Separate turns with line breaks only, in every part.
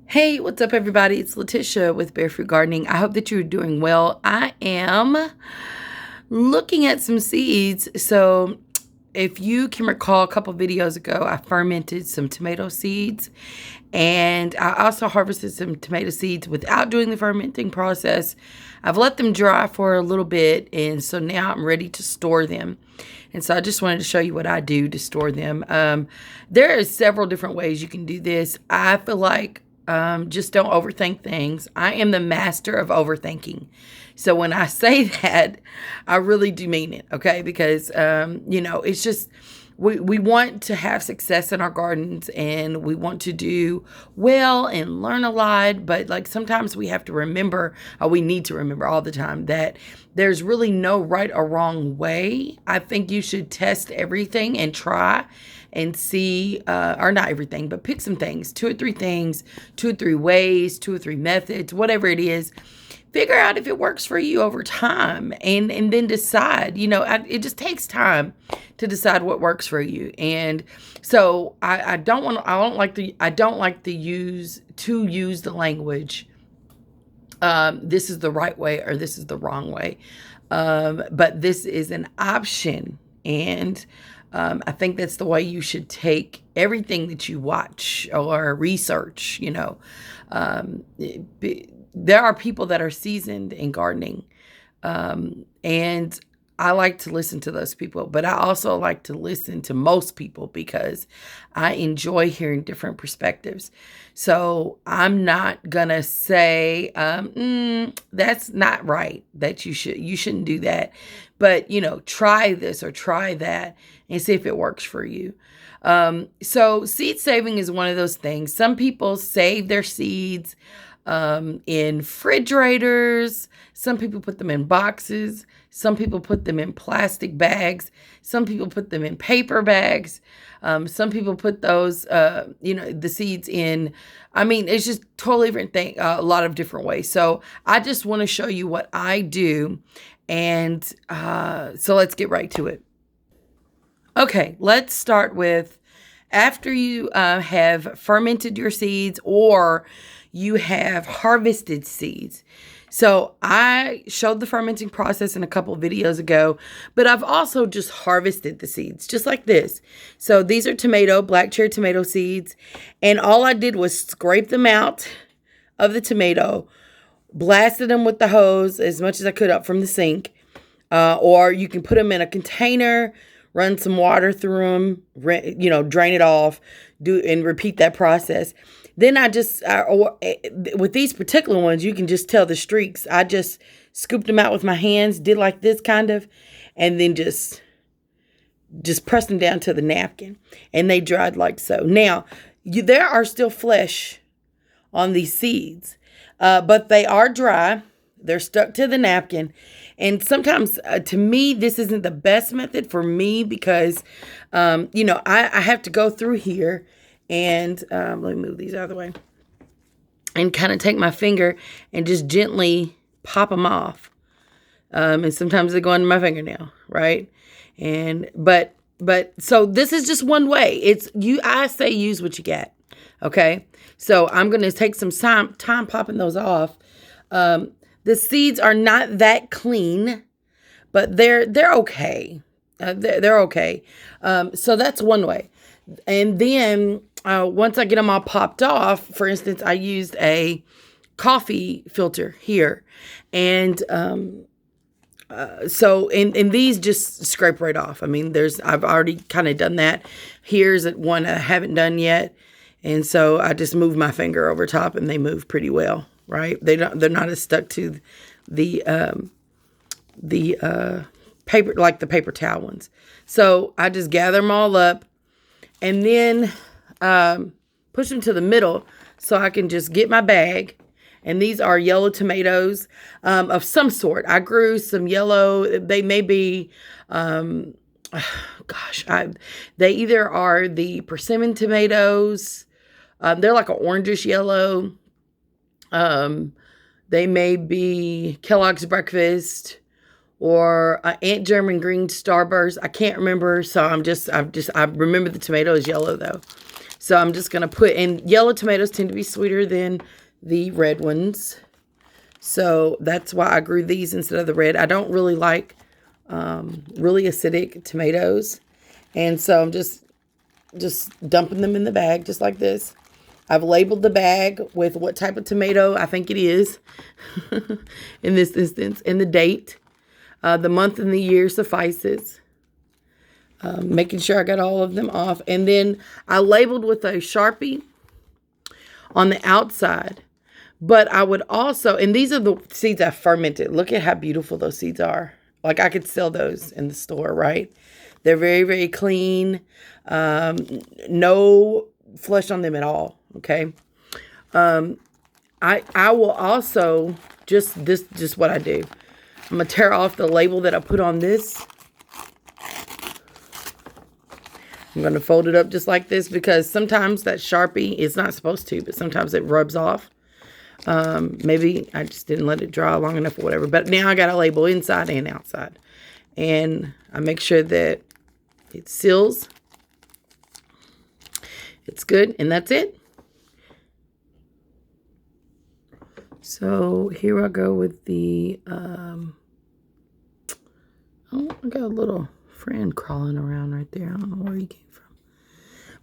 Hey, what's up, everybody? It's Letitia with Barefoot Gardening. I hope that you're doing well. I am looking at some seeds. So, if you can recall a couple videos ago, I fermented some tomato seeds and I also harvested some tomato seeds without doing the fermenting process. I've let them dry for a little bit, and so now I'm ready to store them. And so I just wanted to show you what I do to store them. There are several different ways you can do this. I feel like just don't overthink things. I am the master of overthinking. So when I say that, I really do mean it, okay? Because, it's just, we want to have success in our gardens and we want to do well and learn a lot. But like sometimes we have to remember, or we need to remember all the time, that there's really no right or wrong way. I think you should test everything and try and see, or not everything, but pick some things, 2 or 3 things, 2 or 3 ways, 2 or 3 methods, whatever it is. Figure out if it works for you over time, and then decide. It just takes time to decide what works for you. And so I don't like to use the language, this is the right way or this is the wrong way. But this is an option. And I think that's the way you should take everything that you watch or research. There are people that are seasoned in gardening. And I like to listen to those people, but I also like to listen to most people because I enjoy hearing different perspectives. So I'm not gonna say, that's not right, that you shouldn't do that. But, try this or try that and see if it works for you. So seed saving is one of those things. Some people save their seeds in refrigerators. Some people put them in boxes. Some people put them in plastic bags. Some people put them in paper bags. Some people put those, the seeds in. It's just totally different thing, a lot of different ways. So I just want to show you what I do. And so let's get right to it. Okay, let's start with after you have fermented your seeds or you have harvested seeds. So I showed the fermenting process in a couple of videos ago, but I've also just harvested the seeds just like this. So these are black cherry tomato seeds. And all I did was scrape them out of the tomato, blasted them with the hose as much as I could up from the sink. Or you can put them in a container, run some water through them, drain it off, and repeat that process. Then with these particular ones, you can just tell the streaks. I just scooped them out with my hands, did like this kind of, and then just pressed them down to the napkin, and they dried like so. Now, there are still flesh on these seeds, but they are dry. They're stuck to the napkin. And sometimes, to me, this isn't the best method for me because, I have to go through here and let me move these out of the way and kind of take my finger and just gently pop them off. And sometimes they go under my fingernail, right? But so this is just one way. I say use what you got. Okay. So I'm going to take some time popping those off. The seeds are not that clean, but they're okay. They're okay. So that's one way. And then once I get them all popped off, for instance, I used a coffee filter here. And so these just scrape right off. I've already kind of done that. Here's one I haven't done yet. And so I just move my finger over top and they move pretty well, right? They're not as stuck to the paper, like the paper towel ones. So I just gather them all up and then push them to the middle so I can just get my bag. And these are yellow tomatoes of some sort. I grew some yellow. They may be, they either are the persimmon tomatoes. They're like an orangish yellow. They may be Kellogg's Breakfast or Aunt German Green Starburst. I can't remember. So I remember the tomato is yellow though. So I'm just going to put in, yellow tomatoes tend to be sweeter than the red ones. So that's why I grew these instead of the red. I don't really like really acidic tomatoes. And so I'm just dumping them in the bag just like this. I've labeled the bag with what type of tomato I think it is in this instance, and the date. The month and the year suffices. Making sure I got all of them off. And then I labeled with a Sharpie on the outside. But I would also, and these are the seeds I fermented. Look at how beautiful those seeds are. Like I could sell those in the store, right? They're very, very clean. No flesh on them at all. Okay. I will also just what I do. I'm gonna tear off the label that I put on this. I'm gonna fold it up just like this because sometimes that Sharpie is not supposed to, but sometimes it rubs off. Maybe I just didn't let it dry long enough or whatever. But now I got a label inside and outside, and I make sure that it seals. It's good, and that's it. So here I go with the, oh, I got a little friend crawling around right there. I don't know where he came from.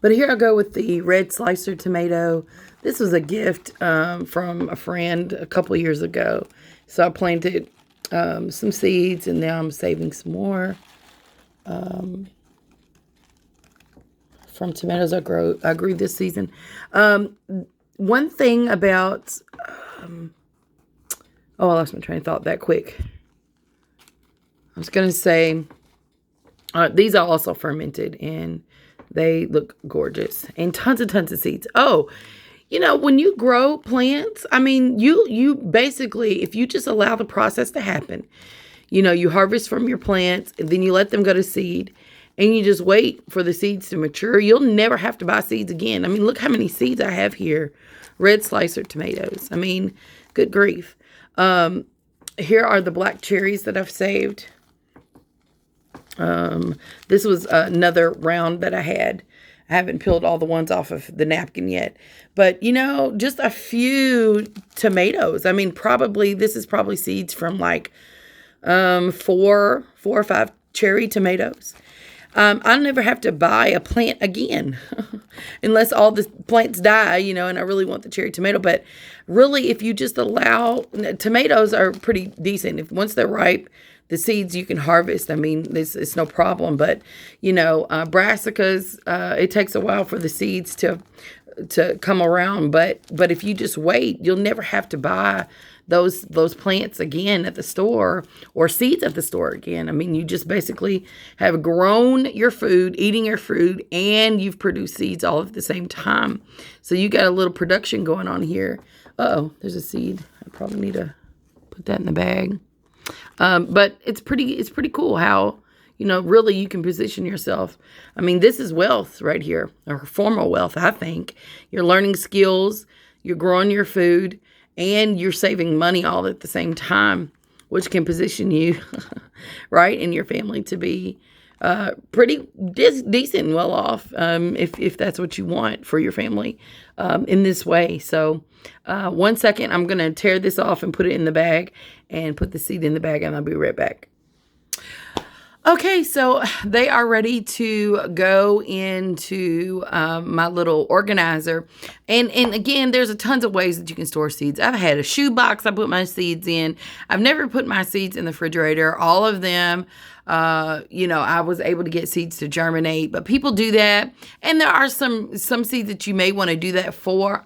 But here I go with the red slicer tomato. This was a gift from a friend a couple years ago. So I planted some seeds, and now I'm saving some more from tomatoes I grew this season. One thing about... oh, I lost my train of thought that quick. I was going to say, these are also fermented, and they look gorgeous. And tons of seeds. Oh, you know, when you grow plants, I mean, you basically, if you just allow the process to happen, you know, you harvest from your plants, and then you let them go to seed, and you just wait for the seeds to mature, you'll never have to buy seeds again. I mean, look how many seeds I have here. Red slicer tomatoes. I mean, good grief. Here are the black cherries that I've saved. This was another round that I had. I haven't peeled all the ones off of the napkin yet. But, you know, just a few tomatoes. I mean, this is probably seeds from like 4 or 5 cherry tomatoes. I'll never have to buy a plant again unless all the plants die, you know, and I really want the cherry tomato. But really, if you just allow, tomatoes are pretty decent. If once they're ripe, the seeds you can harvest. I mean, it's no problem. But, you know, brassicas, it takes a while for the seeds to come around. But if you just wait, you'll never have to buy those plants again at the store, or seeds at the store again. I mean, you just basically have grown your food, eating your food, and you've produced seeds all at the same time. So you got a little production going on here. Uh-oh, there's a seed. I probably need to put that in the bag. But it's pretty cool how, you know, really you can position yourself. I mean, this is wealth right here, or formal wealth, I think. You're learning skills, you're growing your food, and you're saving money all at the same time, which can position you, right, and your family to be pretty decent and well off, if that's what you want for your family in this way. So 1 second, I'm going to tear this off and put it in the bag, and put the seed in the bag, and I'll be right back. Okay, so they are ready to go into my little organizer. And again, there's tons of ways that you can store seeds. I've had a shoe box I put my seeds in. I've never put my seeds in the refrigerator. All of them, you know, I was able to get seeds to germinate. But people do that. And there are some seeds that you may want to do that for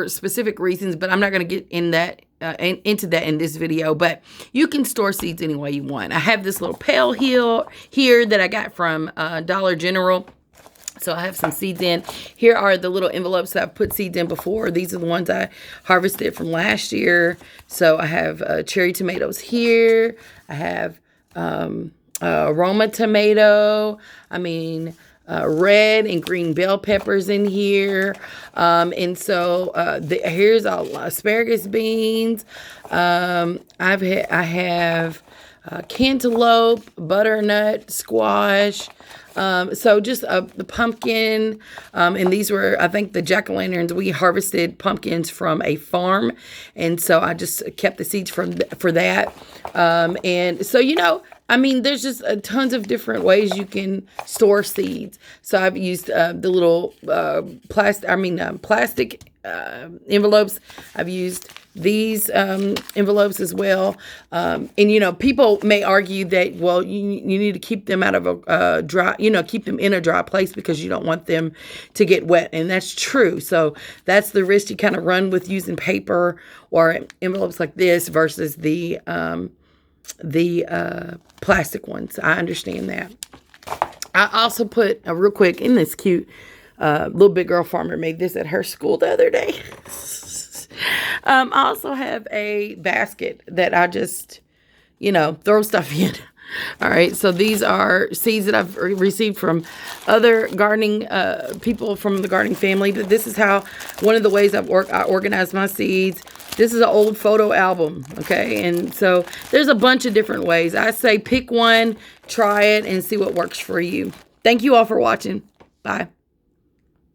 specific reasons. But I'm not going to get into that in this video, but you can store seeds any way you want. I have this little pail here that I got from Dollar General. So I have some seeds in. Here are the little envelopes that I've put seeds in before. These are the ones I harvested from last year. So I have cherry tomatoes here. I have aroma tomato. I mean, red and green bell peppers in here. And so here's all asparagus beans. I have cantaloupe, butternut, squash, So just the pumpkin, and these were, I think, the jack-o'-lanterns. We harvested pumpkins from a farm, and so I just kept the seeds for that. And so, I mean, there's just tons of different ways you can store seeds. So I've used the little plastic envelopes. I've used these envelopes as well. And, people may argue that, well, you need to keep them out of a dry, keep them in a dry place because you don't want them to get wet. And that's true. So that's the risk you kind of run with using paper or envelopes like this versus the plastic ones. I understand that. I also put real quick in this cute little big girl farmer made this at her school the other day. I also have a basket that I just, throw stuff in. All right. So these are seeds that I've received from other gardening people from the gardening family. But this is one of the ways I organize my seeds. This is an old photo album. Okay. And so there's a bunch of different ways. I say pick one, try it, and see what works for you. Thank you all for watching. Bye.